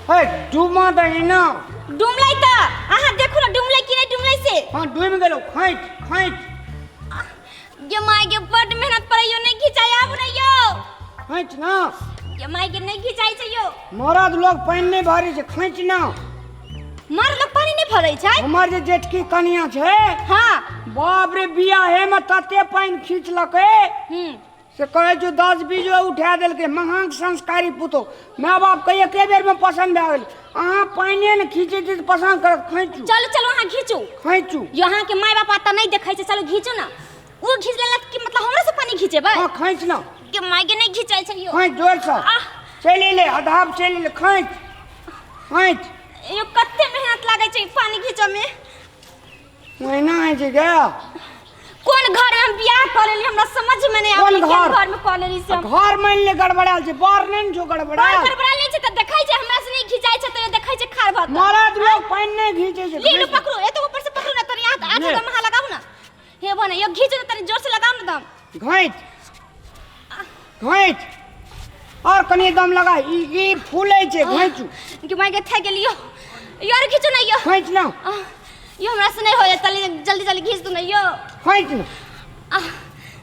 हे Duma दही ना डुमलाई त आहा देखु न डुमलाई कि नै डुमलाई से हां डुम गेलो खैच खैच ये माई के बड मेहनत परयो नै खिचाय आब न यो खैच ना ये माई के नै खिचाय छ यो मरद लोग पानी नहीं भरी छे खैच ना मर लोग पानी नहीं भरै छै हमर जे जेठकी कनिया छे हां बाप रे बियाहे में तते पानी खींचलके से कहे जो 10-20 उठा देल के महान संस्कारी पुतो माँ बाप के एके बेर में पसंद भए गेल अहाँ पानी ने खींचे छी पसंद कर खैचू चलो चलो अहाँ खींचू खैचू यहाँ के माय बाप त नहीं देखै छै चलो खींचू ना वो खींच लेला कि मतलब हमरा से पानी खींचेबै हां खैच ना के माय के नहीं खींचाय छै यो खैच जोर से चली ले आधाब चली ले खैच खैच यो कते मेहनत लागे छै पानी खींचे में महीना है जे गया कौन घर में हम बियाह कर लेली हमरा समझ में नहीं आबै घर में कर लेली से घर मान ले गड़बड़ाल छै बार नहीं जो गड़बड़ाल गड़बड़ाल नहीं छै त देखाय छै हमरा से नहीं खिंचाय छै त देखाय छै खार भात मरद लोग पानी नहीं खींचे छै ली लो पकड़ो ए तो ऊपर से पकड़ो ना तनी हाथ दम हां लगाओ ना हे बने यो खींचो ना तनी जोर से लगाओ ना दम घैच घैच और कनी दम लगा ई फूलै छै घैचू कि माय के थे गेलियो यार खींचो ना यो खैच ना यो हमरा से नहीं होय तली जल्दी जल्दी खींच दो ना यो खैच ना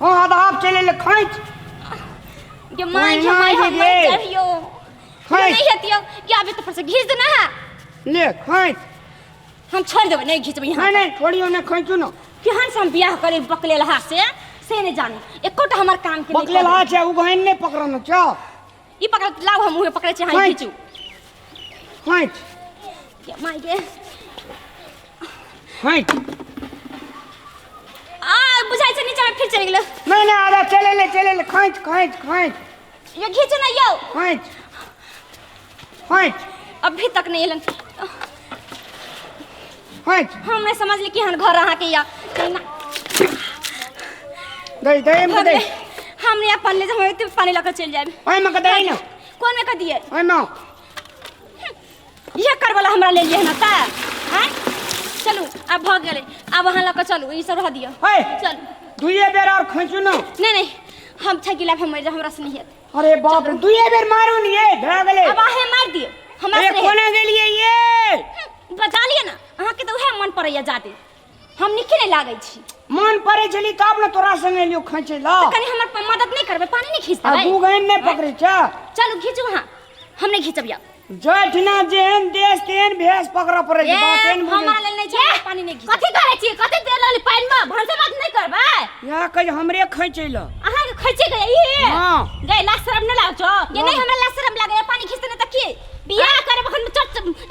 हां आधाब चले ले खैच ये माय यो खैच नहीं हतियो क्या अभी तो पर से खींच दो ना ले खैच हम छोड़ देबै नहीं खींचबै यहां नहीं छोड़ियो ना खैचू ना केहन से हम बियाह करे बकले लहा से नहीं जाने एकोटा हमर काम के बकले लहा छै उ गहन नहीं पकड़नो छ ई पकड़ लाओ हम मुंह पकड़े छै हां खींचू खैच के माय के खैच आ बुझाइ छै नीचे में फिर चल गेलो नहीं नहीं आधा चले ले खैच खैच खैच ये खींचो ना यो खैच खैच अभी तक नहीं एलन खैच हम नहीं समझ ली कि हन घर रहा के या कहीं ना दे में दे हमने अपन ले हम इतने पानी लेकर चल जाए ओए में दे ना कौन में कर दिए ओए में ये कर वाला हमरा ले लिए ना ता हैं चलो अब भाग गेले अब वहां लेकर चलो ई सब रह दियो ओए चल दुइये बेर और खैचू ना नहीं हम थकिला हम हमरा से नहीं है अरे बाप रे दुइये बेर मारू नहीं है धरा गेले अब आहे मार दियो हमरा से कोना गेलिए ये बचा लिए ना अहाँ के तो उहे मन पड़ैया जादे हम निखे नहीं लागै छी मन पड़े चली तब ना तोरा संगे लियो खैचे ला तो कनी हमर मदद नहीं करबे पानी नहीं खींचते आ दू गहन नहीं पकड़े छ चलो खींचू वहां हम नहीं खींचबिया जठना जेहन देश तेहन भेस पकड़ पड़े छै बातेन हमरा ले नहीं छै पानी नहीं खींच कथि करे छी कथि देर लाली पानी में भरसे बात नहीं करबे या कह हमरे खैचे ला अहाँ के खैचे गए ई हां गए ला शर्म न लाग छो ये नहीं हमरा ला शर्म लागे पानी खींचते न त की बियाह करे बखन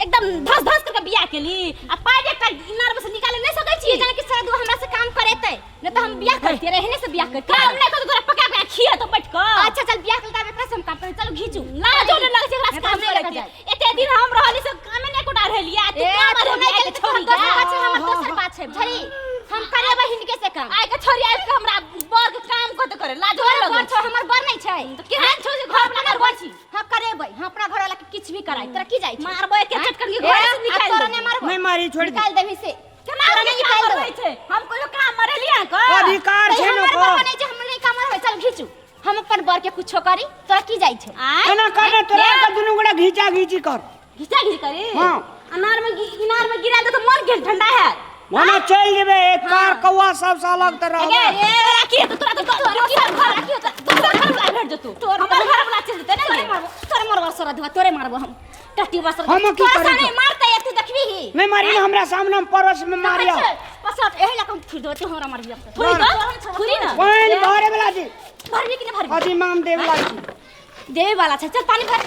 एकदम धस धस करके बियाह केली आ पानी एक इनार में से निकाले नहीं सकै छी जाने कि सारा दु हमरा से काम करेतै न त हम बियाह करते रहने से बियाह करते काम नहीं कर तोरा पका के खिया तो बैठ के अच्छा चल बियाह करता एकरा से हम काम करे चलो घीचू लाजो न लगे एकरा से काम करे के एते दिन हम रहली से काम नहीं कोटा रहलिया तू काम रह के छोड़ी अच्छा हमर दोसर बात छै झरी हम करेबे हिनके से काम आइ के छोरी आइ के हमरा बर के काम कत करे लाजो लगे छ हमर बर नहीं छै तो केहन छौ जे घर में करबै छी हम करेबै हम अपना घर वाला के किछ भी कराई तोरा की जाय छै मारबै के चटकन के घर से निकाल तोरा नहीं मारबै नहीं मारी छोड़ निकाल देबी से केना निकाल देबै छै हम कोनो काम मरेलिया क अधिकार छै न को नहीं छै हम नहीं काम मरबै चल घीचू हम अपन बर के कुछो करी तोरा की जाय छै केना करे तोरा के दुनु गोड़ा घीचा घीची कर घीचा घीच करी हां इनार में गिरा दे तो मन गेल ठंडा है वहां चल जेबे एक कार कौवा सब से अलग त रहबे ए राखी तो तोरा की घर राखी तो घर वाला भेट जतू हमर घर वाला चल जते ना तोरे मरवा सरा देबा तोरे मारबो हम टट्टी बसर हम की करे नहीं मारते तू देखबी ही नहीं मारी हमरा सामने में परस में मारिया पसत एही लकम फिर दो तू हमरा मार दिया थोड़ी तो थोड़ी ना पानी भरे वाला जी भरबी कि नहीं भरबी हाजी माम देव वाला जी देवे वाला छै चल पानी भर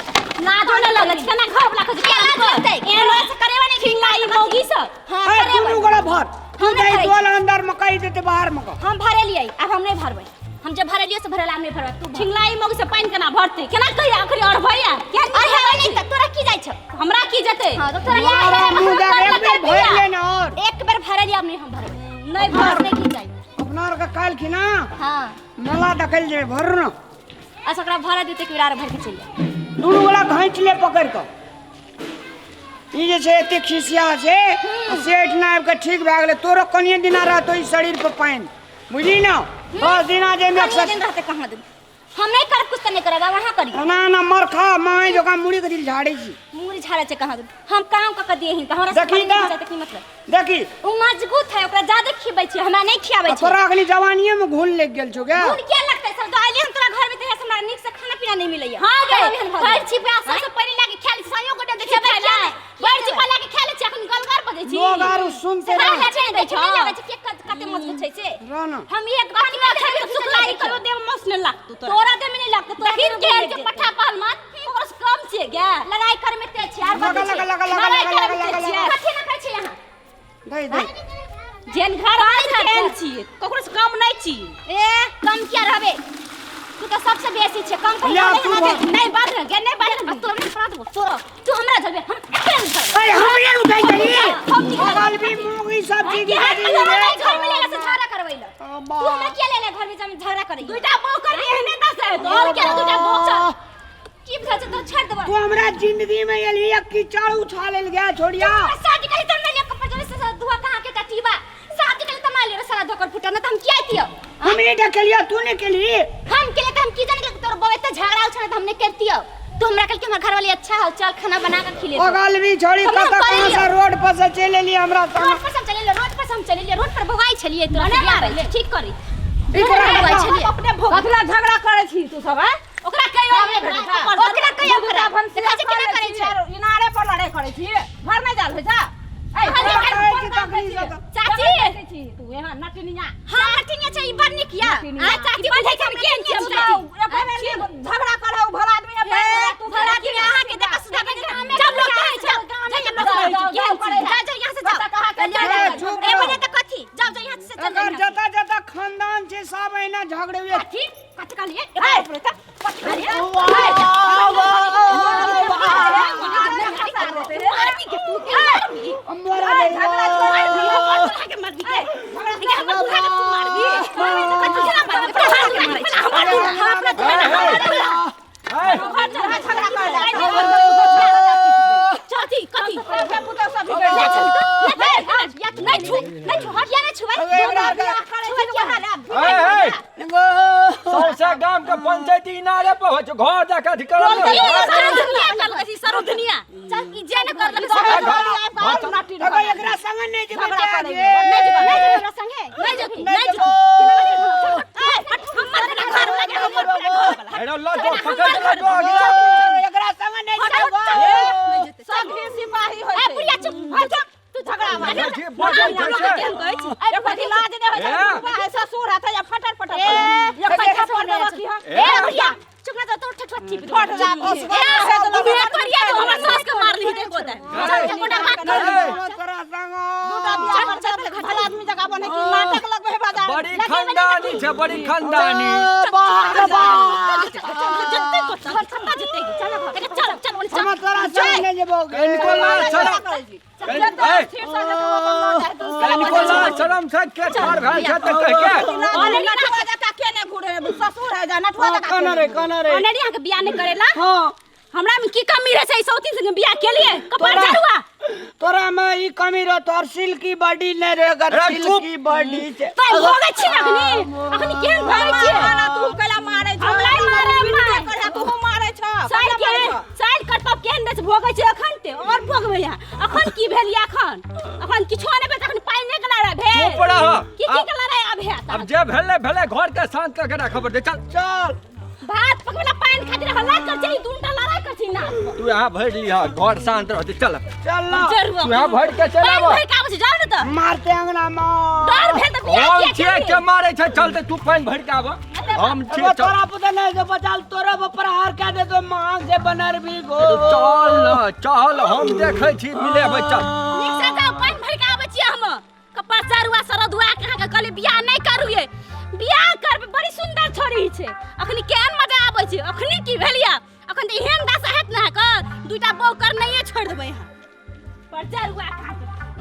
लाजो न लगे केना घर वाला के क्या करते एना से करेबा नहीं ठिंगाई मोगी सब हां करे दुनु गोड़ा भर हम जाई दोल अंदर मकई देते बाहर मक हम भरे लिए अब हम नहीं भरबै हम जब भरे लिए से भरेला हम नहीं भरबै तू ठिंगलाई मोगी से पानी केना भरते केना कहि आखरी और भैया क्या नहीं त तोरा की जाय छ हमरा की जते हां तो तोरा मुंह जा एक बेर भर ले ना और एक बार भरे लिए अब नहीं हम भरबै नहीं भर नहीं की जाय अपना का काल खिना हां मेला देखल जे भर न अच्छा ओकरा भरा देते कि बिरार भर के चल जा दुनु गोड़ा घांच ले पकड़ के ई जे छै एते खिसिया छै सेठ नाब के ठीक भ गेले तोरो कनिए दिना रहतो ई शरीर पर पानी बुझली ना 10 दिना जे में दिन रहते कहां दिन हम नहीं कर कुछ नहीं करेगा वहां करी ना ना मर खा मैं जो का मुड़ी करी झाड़े छी मुरी झाड़ा छे कहां हम काम का दिए ही हमरा देखी ना की मतलब देखी उ मजबूत है ओकरा ज्यादा खिबै छी हमरा नहीं खियाबै छी तोरा अखनी जवानीए में घुल लग गेल छौ क्या घुल क्या लगतै सब दाइले हम तोरा घर में ते हमरा नीक से खाना पीना नहीं मिलैया हां गए घर छी पे सबसे पहले लागे खाली सायो गोटे देखे खाला घर छी पे लागे खाले छी अखन गलगर बजै छी लोग आरो सुनते रह नहीं लगे छी के कते मजबूत छै से राना हम एक बात में खाली सुखलाई करो दे मस न लागतो तोरा दे में नहीं लागतो तोरा फिर घेर के पठा पाल मत ओकरा से कम छे गे लड़ाई कर में ते छी लगा कथि न कहै छी यहां दे दे जेन घर में खेल छी ककरो से कम नहीं छी ए कम क्या रहबे तू तो सबसे बेसी छे कम नहीं बात नहीं बात तोरा नहीं पड़ा तोरा तू हमरा झलबे हम अरे हमरे उठाई चली बगल भी मोगी सब चीज घर में लेला से झगड़ा करवैला तू हमरा क्या लेले घर में जब झगड़ा करई दुटा बो कर एहने दस है तो और क्या दुटा बो छ की भजा तो छाड़ देबा तू हमरा जिंदगी में एली एक की चाड़ उछा लेल गया छोड़िया शादी कहीं तो नहीं कपड़ जोरे से दुआ कहां के टटीबा शादी कहीं तो मार ले सारा धोकर फुटा ना तो हम क्या आतियो हमने ढकेलिया तूने के लिए हम के लिए तो हम की जाने के तोर बवे त झगड़ा उछा तो हमने करतियो तू हमरा कल के हमर घर वाली अच्छा हो चल खाना बना के खिले बगल भी छोड़ी कता कहां से रोड पर से चले लिए हमरा रोड पर हम चले रोड पर हम चले रोड पर भगाई छलिए तो मारे ठीक करी भगाई छलिए अपने कथला झगड़ा करे छी तू सब है ओकरा कहियो ओकरा कहियो देखा छै केना करे छै इनारे पर लड़ाई करे छी घर में जाल हो जा चाची तू यहाँ नटनिया हां नटनिया छै ई बड़ निक या आ चाची बड़ छै हम केन छी झगड़ा करे भला आदमी तू भला आदमी अहां के देखा सुधा के जब लोग कहै छै जब लोग जा यहां से जा ए बजे तक कथी जाओ यहां से चल अगर जता जता खानदान छे सब एना झगड़े हुए कथी कथी कहलिए ए ऊपर तक कथी कहलिए मारती के तू के मारबी अम्बरा झगड़ा छोड़ के मर दी के हम दूसरा के तू मारबी कथी ना चाची कथी नहीं छू हट या नहीं सबसे गांव के पंचायती इनारे पर हो छ घर जाके अधिकार सरो दुनिया चल ई जे न कर अगर एकरा संग नहीं जेबे नहीं संगे नहीं एरो लटो पकड़ लटो एकरा संग नहीं जेबे सब ही सिपाही होय ए पुलिया चुप तू झगड़ा मार जी बजै छै अरे पति लाज दे होय छै ससुर हाथ या फटर फटर ये पैसा पड़ देबा की ए पुलिया चुप ना तो ठठी ठट जा तू करिया तो हमर सास के मार ली देखो दे चल कोटा बात कर तोरा संग दूटा बियाह पर चल भला आदमी जगह बने की नाटक लगबे बाजार बड़ी खानदानी छै बड़ी खानदानी हम तोरा संग नहीं जेबोगे इनको लाज शरम इनको लाज शरम से के ठार भेल छै त कह के अरे नठवा जका केने घुरे ससुर है जा नठवा जका कना रे ओने यहाँ के बियाह नहीं करेला हां हमरा में की कमी रहे छै सौती संगे बियाह के लिए कपार झाड़ुआ तोरा में ई कमी रो तोर सिल्की बॉडी नहीं रे अगर सिल्की बॉडी छै तो भोगे छी ना अखनी केहन भोगे छी मारा तू कला मारे छ हम नहीं मारे करे तू मारे छ साइड कट पप केहन दे भोगे छी अखन ते और भोगबे यहाँ अखन की भेल या अखन किछो नहीं भेल अखन पाई नहीं गला रे भेल चुप रह की गला रे अब जे भेले घर के शांत करके रख खबर दे चल भात पकवला पानी खातिर हल्ला कर छी दूटा लड़ाई कर छी ना तू यहाँ भर लिया घर शांत रहते चल चल तू यहाँ भर के चल आबो भाई का बस जाओ ना तो मारते अंगना में डर भेल तो बियाह हम किया छे के मारे छै चलते तू पानी भर के आबो हम छे तोरा पता नहीं जो बचाल तोरा पर हार के दे तो मांग से बनर भी गो चल न चल हम देखे छी मिले बच्चा निक से जाओ पानी भर के आबै छी हम कपार चारुआ सरदुआ कहां के कहले बियाह नहीं करूए बियाह करबे बड़ी सुंदर छोरी छै अखनी केहन मजा आबै छै अखनी की भेलिया अखन त एहन दशा हेत ना कर दुटा बौ कर नहीं छोड़ देबै यहाँ पर चारुआ खा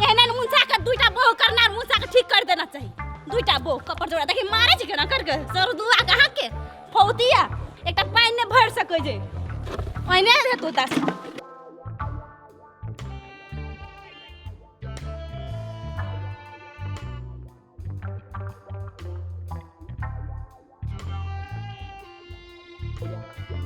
एहन मुंसा के दुटा बौ करना मुंसा के ठीक कर देना चाहिए दुटा बौ कपड़ जोड़ा देखि मारे छै केना करके सरदुआ कहां के फौतिया एकटा पानी ने भर सकै छै ओइने हेतौ दस रे